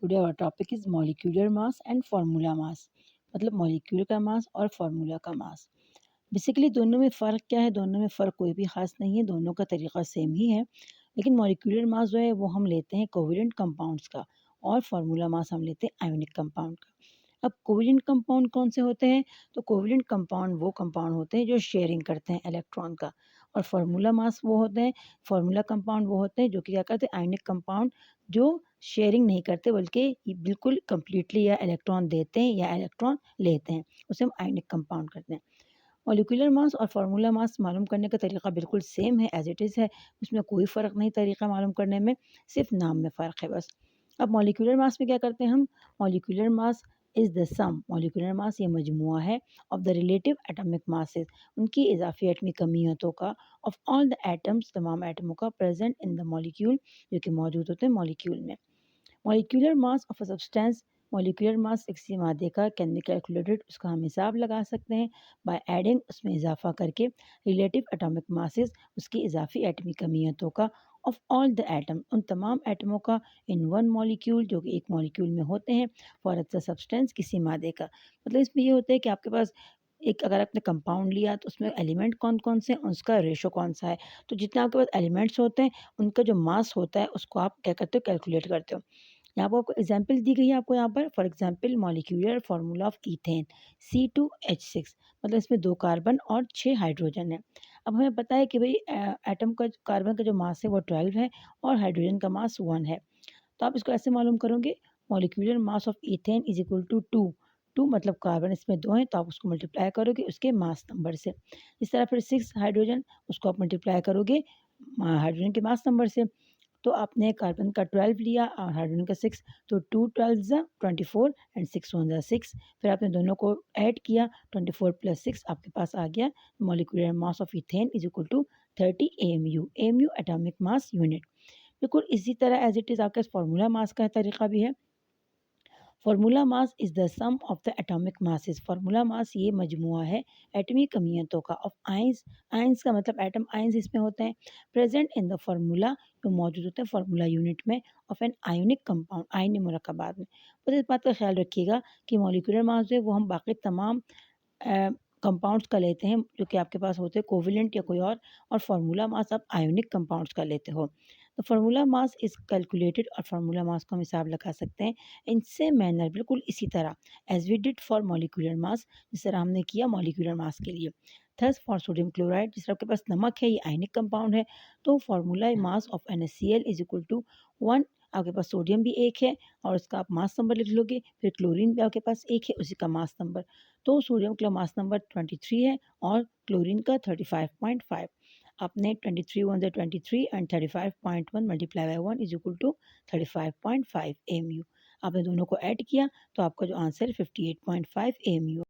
Today our topic is molecular mass and formula mass. मतलब molecule का मास और formula का मास। बेसिकली दोनों में फ़र्क क्या है? दोनों में फ़र्क कोई भी ख़ास नहीं है, दोनों का तरीक़ा सेम ही है। लेकिन मॉलिक्यूलर मास जो है वो हम लेते हैं कोवेलेंट कंपाउंड्स का, और फार्मूला मास हम लेते हैं आयोनिक कंपाउंड का। अब कोवेलेंट कंपाउंड कौन से होते हैं? तो कोवेलेंट कंपाउंड वो कंपाउंड होते हैं जो शेयरिंग करते हैं इलेक्ट्रॉन का, और फार्मूला मास वो होते हैं, फार्मूला कंपाउंड वो होते हैं जो कि क्या करते हैं, आयोनिक कंपाउंड जो शेयरिंग नहीं करते बल्कि ये बिल्कुल कंप्लीटली या इलेक्ट्रॉन देते हैं या इलेक्ट्रॉन लेते हैं, उसे हम आयोनिक कंपाउंड करते हैं। मॉलिक्यूलर मास और फार्मूला मास मालूम करने का तरीका बिल्कुल सेम है, एज इट इज़ है। उसमें कोई फ़र्क नहीं तरीका मालूम करने में, सिर्फ नाम में फ़र्क है बस। अब मॉलिक्यूलर मास में क्या करते हैं हम? Molecular mass is the sum, molecular mass ये मजमुआ है of the relative atomic masses, उनकी इजाफी एटमी कमियतों का, ऑफ ऑल द एटम्स, तमाम एटमों का, प्रेजेंट इन द मॉलिक्यूल, जो कि मौजूद होते हैं मॉलिक्यूल में। Molecular mass of a substance, molecular mass किसी मादे का कैन बी कैलकुलेटेड, उसका हम हिसाब लगा सकते हैं बाय एडिंग, उसमें इजाफा करके, रिलेटिव एटॉमिक मासेस, उसकी इजाफी एटमी कमियतों का, ऑफ ऑल द एटम, उन तमाम एटमों का, इन वन मॉलिक्यूल, जो कि एक मॉलिक्यूल में होते हैं, फॉर अ सब्सटेंस, किसी मादे का। मतलब इसमें ये होता है कि आपके पास एक, अगर आपने कंपाउंड लिया तो उसमें एलिमेंट कौन कौन से हैं, उसका रेशो कौन सा है। तो जितने आपके पास एलिमेंट्स होते हैं उनका जो मास होता है उसको आप क्या करते हो, कैलकुलेट करते हो। यहाँ पर आपको एग्जाम्पल दी गई है, आपको यहाँ पर for example molecular formula of ethane C2H6, मतलब इसमें 2 कार्बन और 6 हाइड्रोजन है। अब हमें पता है कि भाई एटम का, कार्बन का जो मास है वो 12 है और हाइड्रोजन का मास 1 है। तो आप इसको ऐसे मालूम करोगे, molecular mass of ethane is equal to 2 मतलब कार्बन इसमें 2 हैं, तो आप उसको मल्टीप्लाई करोगे उसके मास नंबर से। इस तरह फिर 6 हाइड्रोजन, उसको आप मल्टीप्लाई करोगे हाइड्रोजन के मास नंबर से। तो आपने कार्बन का 12 लिया और हाइड्रोजन का 6, तो 2 12 ज़ा 24 एंड 6 1 ज़ा 6। फिर आपने दोनों को ऐड किया, 24 प्लस 6 आपके पास आ गया, molecular mass of ethane is equal to 30 AMU, AMU atomic mass unit. बिल्कुल इसी तरह एज इट इज़ आपके पास फार्मूला मास का तरीका भी है। Formula mass is the sum of the atomic masses, formula mass ये मजमुआ है एटमी कमियतों का, ऑफ आइंस, आइंस का मतलब एटम आइंस इसमें होते हैं, प्रेजेंट इन द फार्मूला, जो मौजूद होते हैं फार्मूला यूनिट में, ऑफ एन आयोनिक कंपाउंड, आयनी मुरक्कबात में। बस इस बात का ख्याल रखिएगा कि मॉलिक्यूलर मास जो है वो हम बाकी तमाम कंपाउंड्स का लेते हैं जो कि आपके पास होते हैं कोवेलेंट या कोई और फार्मूला मास आप आयोनिक कंपाउंड्स का लेते हो। तो फार्मूला मास इज़ कैलकुलेटेड, और फार्मूला मास को हम हिसाब लगा सकते हैं इन सेम मैनर, बिल्कुल इसी तरह as we did for molecular mass, जिस तरह हमने किया मॉलिक्यूलर मास के लिए। थस फॉर सोडियम क्लोराइड, जिस तरह आपके पास नमक है, ये आयनिक कंपाउंड है, तो formula mass of NaCl is equal to 1। आपके पास सोडियम भी एक है और उसका आप मास नंबर लिख लोगे, फिर क्लोरीन भी आपके पास एक है, उसी का मास नंबर। तो सोडियम का मास नंबर 23 है और क्लोरीन का 35.5। आपने 23 1 ज़ा 23 and 35.1 multiply by 1 is equal to 35.5 AMU। आपने दोनों को ऐड किया तो आपका जो आंसर 58.5 AMU